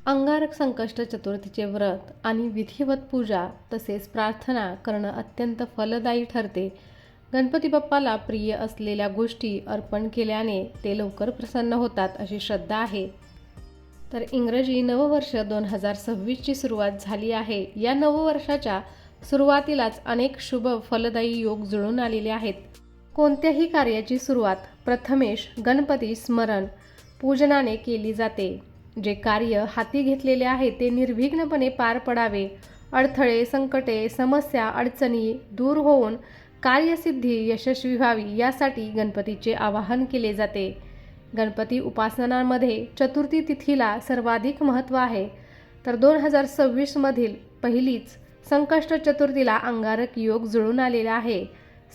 अंगारक संकष्ट चतुर्थीचे व्रत आणि विधिवत पूजा तसेच प्रार्थना करणं अत्यंत फलदायी ठरते. गणपती बाप्पाला प्रिय असलेल्या गोष्टी अर्पण केल्याने ते लवकर प्रसन्न होतात अशी श्रद्धा आहे. तर इंग्रजी नववर्ष 2026ची सुरुवात झाली आहे. या नववर्षाच्या सुरुवातीलाच अनेक शुभ फलदायी योग जुळून आलेले आहेत. कोणत्याही कार्याची सुरुवात प्रथमेश गणपती स्मरण पूजनाने केली जाते. जे कार्य हाती घेतलेले आहे ते निर्विघ्नपणे पार पडावे, अडथळे, संकटे, समस्या, अडचणी दूर होऊन कार्यसिद्धी यशस्वी व्हावी यासाठी गणपतीचे आवाहन केले जाते. गणपती उपासनांमध्ये चतुर्थी तिथीला सर्वाधिक महत्त्व आहे. तर 2026मधील पहिलीच संकष्ट चतुर्थीला अंगारक योग जुळून आलेला आहे.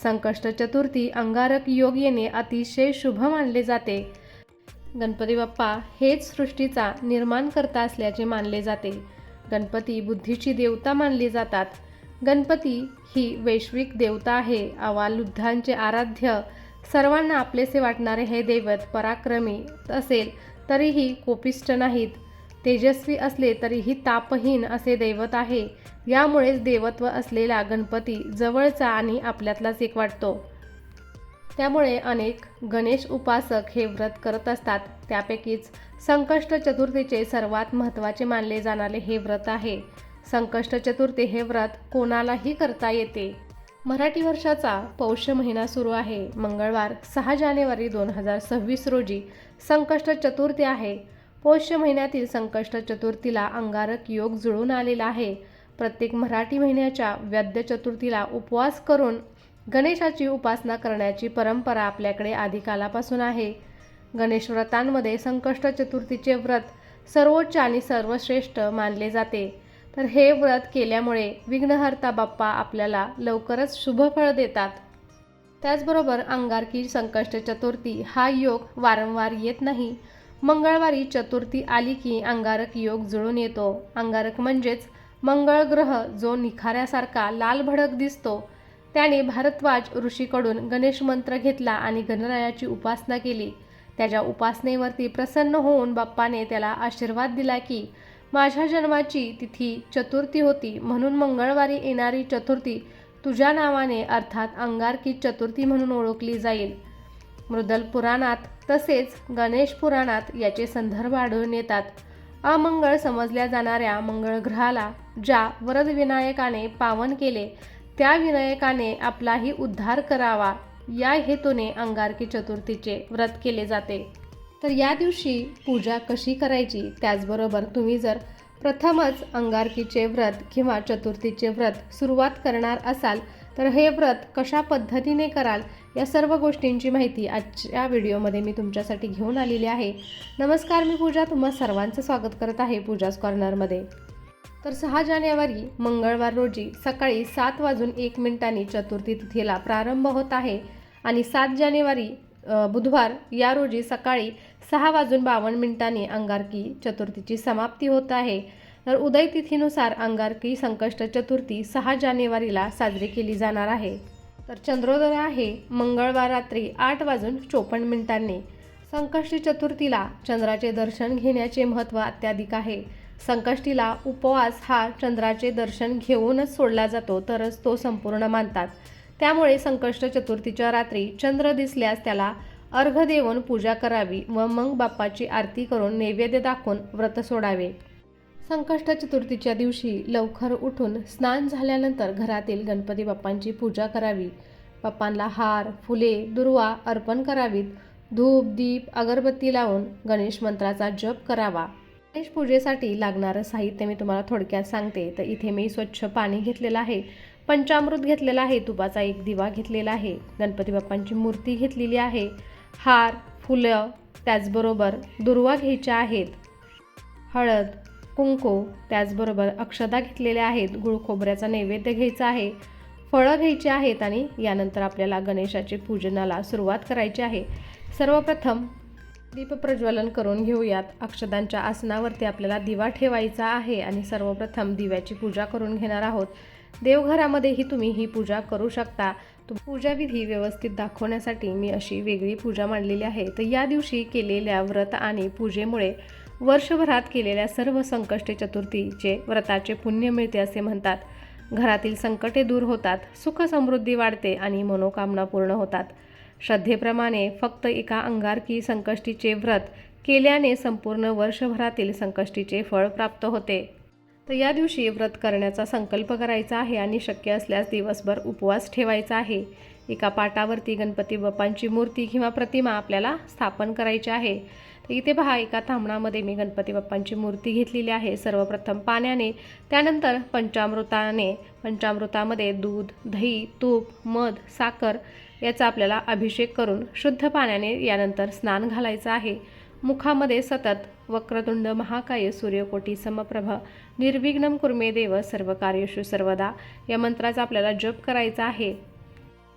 संकष्ट चतुर्थी अंगारक योग येणे अतिशय शुभ मानले जाते. गणपती बाप्पा हेच सृष्टीचा निर्माणकर्ता असल्याचे मानले जाते. गणपती बुद्धीची देवता मानली जातात. गणपती ही वैश्विक देवता आहे. अवालुद्धांचे आराध्य, सर्वांना आपलेसे वाटणारे हे दैवत पराक्रमी असेल तरीही कोपिष्ट नाहीत. तेजस्वी असले तरीही तापहीन असे दैवत आहे. यामुळेच देवत्व असलेला गणपती जवळचा आणि आपल्यातलाच एक वाटतो. त्यामुळे अनेक गणेश उपासक हे व्रत करत असतात. त्यापैकीच संकष्ट चतुर्थीचे सर्वात महत्त्वाचे मानले जाणारे हे व्रत आहे. संकष्ट चतुर्थी हे व्रत कोणालाही करता येते. मराठी वर्षाचा पौष महिना सुरू आहे. मंगळवार 6 जानेवारी 2026 रोजी संकष्ट चतुर्थी आहे. पौष महिन्यातील संकष्ट चतुर्थीला अंगारक योग जुळून आलेला आहे. प्रत्येक मराठी महिन्याच्या वद्य चतुर्थीला उपवास करून गणेशाची उपासना करण्याची परंपरा आपल्याकडे आदिकालापासून आहे. गणेश व्रतांमध्ये संकष्ट चतुर्थीचे व्रत सर्वोच्च आणि सर्वश्रेष्ठ मानले जाते. तर हे व्रत केल्यामुळे विघ्नहर्ता बाप्पा आपल्याला लवकरच शुभफळ देतात. त्याचबरोबर अंगारकी संकष्ट चतुर्थी हा योग वारंवार येत नाही. मंगळवारी चतुर्थी आली की अंगारक योग जुळून येतो. अंगारक म्हणजेच मंगळ ग्रह जो निखाऱ्यासारखा लाल भडक दिसतो. त्याने भारद्वाज ऋषीकडून गणेश मंत्र घेतला आणि गणरायाची उपासना केली. त्याच्या उपासनेवरती प्रसन्न होऊन बाप्पाने त्याला आशीर्वाद दिला की माझ्या जन्माची तिथी चतुर्थी होती, म्हणून मंगळवारी येणारी चतुर्थी तुझ्या नावाने अर्थात अंगारकी चतुर्थी म्हणून ओळखली जाईल. मृदल पुराणात तसेच गणेश पुराणात याचे संदर्भ आढळून येतात. अमंगळ समजल्या जाणाऱ्या मंगळ ग्रहाला ज्या वरदविनायकाने पावन केले त्या विनायकाने आपलाही उद्धार करावा या हेतूने अंगारकी चतुर्थीचे व्रत केले जाते. तर या दिवशी पूजा कशी करायची, त्याचबरोबर तुम्ही जर प्रथमच अंगारकीचे व्रत किंवा चतुर्थीचे व्रत सुरुवात करणार असाल तर हे व्रत कशा पद्धतीने कराल या सर्व गोष्टींची माहिती आजच्या व्हिडिओमध्ये मी तुमच्यासाठी घेऊन आलेली आहे. नमस्कार, मी पूजा तुम्हा सर्वांचं स्वागत करत आहे पूजाज कॉर्नरमध्ये. तर 6 जानेवारी मंगळवार रोजी सकाळी 7:01 चतुर्थी तिथीला प्रारंभ होत आहे आणि 7 जानेवारी बुधवार या रोजी सकाळी 6:52 अंगारकी चतुर्थीची समाप्ती होत आहे. तर उदय तिथीनुसार अंगारकी संकष्ट चतुर्थी 6 जानेवारीला साजरी केली जाणार आहे. तर चंद्रोदय आहे मंगळवार रात्री 8:54. संकष्टी चतुर्थीला चंद्राचे दर्शन घेण्याचे महत्त्व अत्याधिक आहे. संकष्टीला उपवास हा चंद्राचे दर्शन घेऊनच सोडला जातो, तरच तो संपूर्ण मानतात. त्यामुळे संकष्ट चतुर्थीच्या रात्री चंद्र दिसल्यास त्याला अर्घ्य देऊन पूजा करावी व मग बाप्पाची आरती करून नैवेद्य दाखवून व्रत सोडावे. संकष्ट चतुर्थीच्या दिवशी लवकर उठून स्नान झाल्यानंतर घरातील गणपती बाप्पांची पूजा करावी. बाप्पांना हार, फुले, दुर्वा अर्पण करावीत. धूप, दीप, अगरबत्ती लावून गणेश मंत्राचा जप करावा. गणेश पूजेसाठी लागणारं साहित्य मी तुम्हाला थोडक्यात सांगते. तर इथे मी स्वच्छ पाणी घेतलेलं आहे, पंचामृत घेतलेला आहे, तुपाचा एक दिवा घेतलेला आहे, गणपती बाप्पांची मूर्ती घेतलेली आहे, हार, फुलं, त्याचबरोबर दुर्वा घ्यायच्या आहेत, हळद, कुंकू, त्याचबरोबर अक्षता घेतलेल्या आहेत, गुळ खोबऱ्याचा नैवेद्य घ्यायचा आहे, फळं घ्यायची आहेत आणि यानंतर आपल्याला गणेशाचे पूजनाला सुरुवात करायची आहे. सर्वप्रथम दीप प्रज्वलन करून घेऊयात. अक्षतांच्या आसनावरती आपल्याला दिवा ठेवायचा आहे आणि सर्वप्रथम दिव्याची पूजा करून घेणार आहोत. देवघरामध्येही तुम्ही ही पूजा करू शकता. पूजाविधी व्यवस्थित दाखवण्यासाठी मी अशी वेगळी पूजा मांडलेली आहे. तर या दिवशी केलेल्या व्रत आणि पूजेमुळे वर्षभरात केलेल्या सर्व संकष्टी चतुर्थीचे व्रताचे पुण्य मिळते असे म्हणतात. घरातील संकटे दूर होतात, सुख समृद्धी वाढते आणि मनोकामना पूर्ण होतात. श्रद्धेप्रमाणे फक्त एका अंगारकी संकष्टीचे व्रत केल्याने संपूर्ण वर्षभरातील संकष्टीचे फळ प्राप्त होते. तर या दिवशी व्रत करण्याचा संकल्प करायचा आहे आणि शक्य असल्यास दिवसभर उपवास ठेवायचा आहे. एका पाटावरती गणपती बाप्पांची मूर्ती किंवा प्रतिमा आपल्याला स्थापन करायची आहे. तर इथे पहा, एका तांबणामध्ये मी गणपती बाप्पांची मूर्ती घेतलेली आहे. सर्वप्रथम पाण्याने, त्यानंतर पंचामृतामध्ये दूध, दही, तूप, मध, साखर याचा आपल्याला अभिषेक करून शुद्ध पाण्याने यानंतर स्नान घालायचं आहे. मुखामध्ये सतत वक्रतुंड महाकाय सूर्यकोटी समप्रभ निर्विघ्नं कुर्मे देव सर्व कार्येषु सर्वदा या मंत्राचा आपल्याला जप करायचा आहे.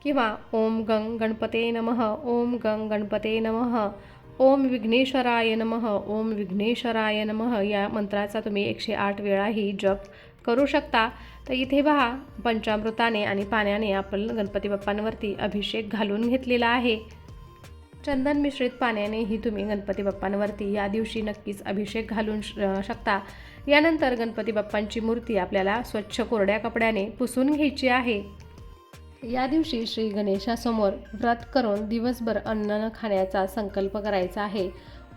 किंवा ओम गंग गणपते नमः, ओम गंग गणपते नमः, ओम विघ्नेश्वराय नमः, ओम विघ्नेश्वराय नमः या मंत्राचा तुम्ही 108 वेळाही जप करू शकता. तर इथे पहा, पंचामृताने आणि पाण्याने आपण गणपती बाप्पांवरती अभिषेक घालून घेतलेला आहे. चंदन मिश्रित पाण्यानेही तुम्ही गणपती बाप्पांवरती या दिवशी नक्कीच अभिषेक घालून शकता. यानंतर गणपती बाप्पांची मूर्ती आपल्याला स्वच्छ कोरड्या कपड्याने पुसून घ्यायची आहे. या दिवशी श्री गणेशासमोर व्रत करून दिवसभर अन्न न खाण्याचा संकल्प करायचा आहे.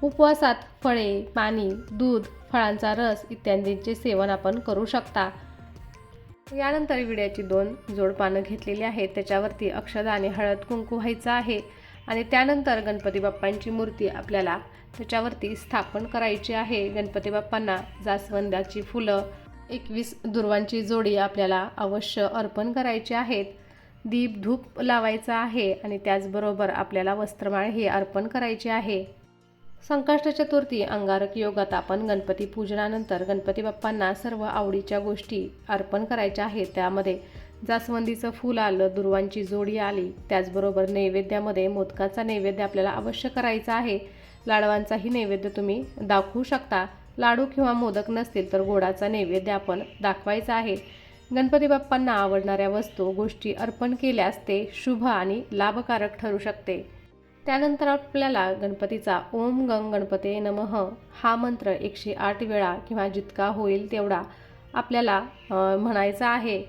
उपवासात फळे, पाणी, दूध, फळांचा रस इत्यादींचे सेवन आपण करू शकता. यानंतर विड्याची 2 जोड पानं घेतलेली आहेत, त्याच्यावरती अक्षदा आणि हळद कुंकू व्हायचं आहे आणि त्यानंतर गणपती बाप्पांची मूर्ती आपल्याला त्याच्यावरती स्थापन करायची आहे. गणपती बाप्पांना जास्वंदाची फुलं, 21 दुर्वांची जोडी आपल्याला अवश्य अर्पण करायची आहेत. दीप धूप लावायचा आहे आणि त्याचबरोबर आपल्याला वस्त्रमाळ हे अर्पण करायचे आहे. संकष्ट चतुर्थी अंगारक योगात आपण गणपती पूजनानंतर गणपती बाप्पांना सर्व आवडीच्या गोष्टी अर्पण करायच्या आहेत. त्यामध्ये जास्वंदीचं फूल आलं, दुर्वांची जोडी आली, त्याचबरोबर नैवेद्यामध्ये मोदकाचा नैवेद्य आपल्याला अवश्य करायचा आहे. लाडवांचाही नैवेद्य तुम्ही दाखवू शकता. लाडू किंवा मोदक नसतील तर गोडाचा नैवेद्य आपण दाखवायचा आहे. गणपती बाप्पांना आवडणाऱ्या वस्तू गोष्टी अर्पण केल्यास ते शुभ आणि लाभकारक ठरू शकते. त्यानंतर आपल्याला गणपतीचा ओम गंग गणपते नमः हा मंत्र 108 वेळा किंवा जितका होईल तेवढा आपल्याला म्हणायचा आहे.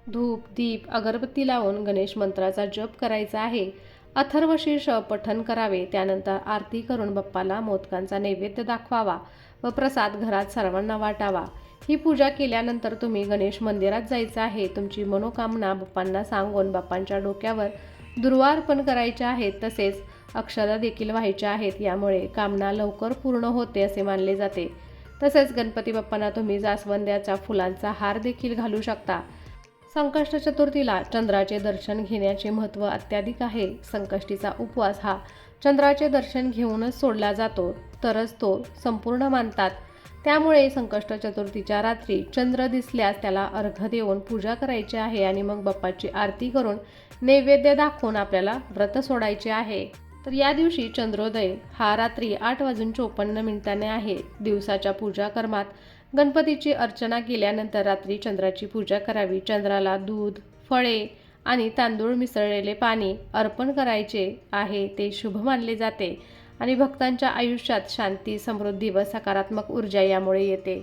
धूप, दीप, अगरबत्ती लावून गणेश मंत्राचा जप करायचा आहे. अथर्वशीर्ष पठण करावे. त्यानंतर आरती करून बाप्पाला मोदकांचा नैवेद्य दाखवावा व प्रसाद घरात सर्वांना वाटावा. ही पूजा केल्यानंतर तुम्ही गणेश मंदिरात जायचं आहे. तुमची मनोकामना बाप्पांना सांगून बाप्पांच्या डोक्यावर दुर्वा अर्पण करायच्या आहेत. तसेच अक्षदा देखील व्हायच्या आहेत. यामुळे कामना लवकर पूर्ण होते असे मानले जाते. तसेच गणपती बाप्पांना तुम्ही जास्वंदाच्या फुलांचा हार देखील घालू शकता. संकष्ट चतुर्थीला चंद्राचे दर्शन घेण्याचे महत्त्व अत्याधिक आहे. संकष्टीचा उपवास हा चंद्राचे दर्शन घेऊनच सोडला जातो, तरच तो संपूर्ण मानतात. त्यामुळे संकष्ट चतुर्थीच्या रात्री चंद्र दिसल्यास त्याला अर्घ्य देऊन पूजा करायची आहे आणि मग बाप्पाची आरती करून नैवेद्य दाखवून आपल्याला व्रत सोडायचे आहे. तर या दिवशी चंद्रोदय हा रात्री 8:54 आहे. दिवसाच्या पूजा कर्मात गणपतीची अर्चना केल्यानंतर रात्री चंद्राची पूजा करावी. चंद्राला दूध, फळे आणि तांदूळ मिसळलेले पाणी अर्पण करायचे आहे. ते शुभ मानले जाते आणि भक्तांच्या आयुष्यात शांती, समृद्धी व सकारात्मक ऊर्जा यामुळे येते.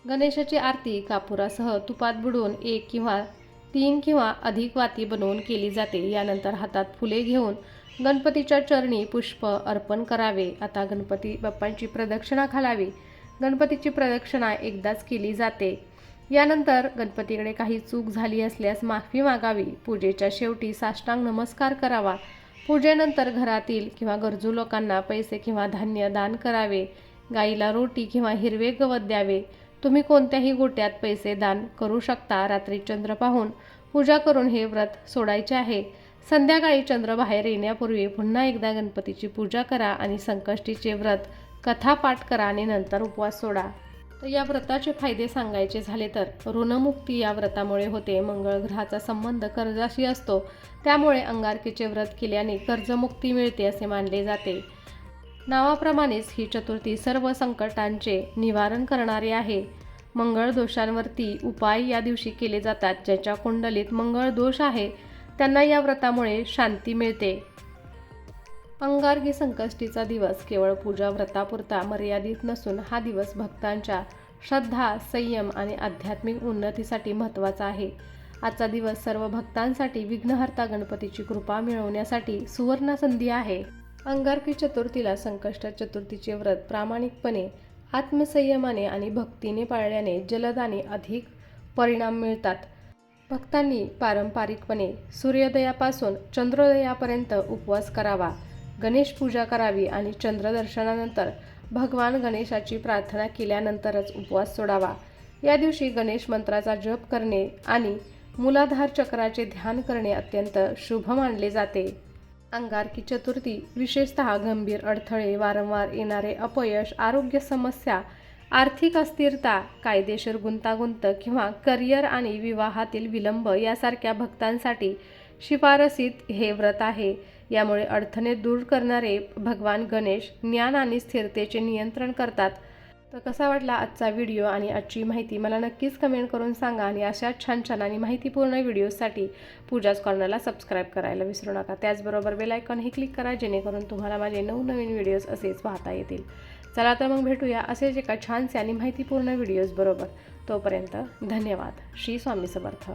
गणेशाची आरती कापुरासह तुपात बुडवून 1 किंवा 3 किंवा अधिक वाती बनवून केली जाते. यानंतर हातात फुले घेऊन गणपतीच्या चरणी पुष्प अर्पण करावे. आता गणपती बाप्पांची प्रदक्षिणा घालावी. गणपतीची प्रदक्षिणा एकदाच केली जाते. यानंतर गणपतीकडे काही चूक झाली असल्यास माफी मागावी. पूजेच्या शेवटी साष्टांग नमस्कार करावा. पूजेनंतर घरातील किंवा गरजू लोकांना पैसे किंवा धान्य दान करावे. गाईला रोटी किंवा हिरवे गवत द्यावे. तुम्ही कोणत्याही गोट्यात पैसे दान करू शकता. रात्री चंद्र पाहून पूजा करून हे व्रत सोडायचे आहे. संध्याकाळी चंद्र बाहेर येण्यापूर्वी पुन्हा एकदा गणपतीची पूजा करा आणि संकष्टीचे व्रत कथा पाठ करा आणि नंतर उपवास सोडा. तर या व्रताचे फायदे सांगायचे झाले तर ऋणमुक्ती या व्रतामुळे होते. मंगळ ग्रहाचा संबंध कर्जाशी असतो, त्यामुळे अंगारकीचे व्रत केल्याने कर्जमुक्ती मिळते असे मानले जाते. नावाप्रमाणेच ही चतुर्थी सर्व संकटांचे निवारण करणारी आहे. मंगळ दोषांवरती उपाय या दिवशी केले जातात. ज्याच्या कुंडलीत मंगळ दोष आहे त्यांना या व्रतामुळे शांती मिळते. अंगारकी संकष्टीचा दिवस केवळ पूजा व्रतापुरता मर्यादित नसून हा दिवस भक्तांच्या श्रद्धा, संयम आणि आध्यात्मिक उन्नतीसाठी महत्त्वाचा आहे. आजचा दिवस सर्व भक्तांसाठी विघ्नहर्ता गणपतीची कृपा मिळवण्यासाठी सुवर्ण संधी आहे. अंगारकी चतुर्थीला संकष्ट चतुर्थीचे व्रत प्रामाणिकपणे, आत्मसंयमाने आणि भक्तीने पाळल्याने जलद आणि अधिक परिणाम मिळतात. भक्तांनी पारंपरिकपणे सूर्योदयापासून चंद्रोदयापर्यंत उपवास करावा, गणेश पूजा करावी आणि चंद्रदर्शनानंतर भगवान गणेशाची प्रार्थना केल्यानंतरच उपवास सोडावा. या दिवशी गणेश मंत्राचा जप करणे आणि मूलाधार चक्राचे ध्यान करणे अत्यंत शुभ मानले जाते. अंगारकी चतुर्थी विशेषतः गंभीर अडथळे, वारंवार येणारे अपयश, आरोग्य समस्या, आर्थिक अस्थिरता, कायदेशीर गुंतागुंत किंवा करिअर आणि विवाहातील विलंब यासारख्या भक्तांसाठी शिफारसीत हे व्रत आहे. यामुळे अडथळे दूर करणारे भगवान गणेश ज्ञान आणि स्थिरतेचे नियंत्रण करतात. तर कसा वाटला आजचा व्हिडिओ आणि आजची माहिती मला नक्कीच कमेंट करून सांगा आणि अशा छान छान आणि माहितीपूर्ण व्हिडिओसाठी पूजाज कॉर्नरला सबस्क्राईब करायला विसरू नका. त्याचबरोबर बेल आयकॉनही क्लिक करा जेणेकरून तुम्हाला माझे नवनवीन व्हिडिओज असेच पाहता येतील. चला तर मग भेटूया असेच एका छानसे आणि माहितीपूर्ण व्हिडिओज बरोबर. तोपर्यंत धन्यवाद. श्री स्वामी समर्थ.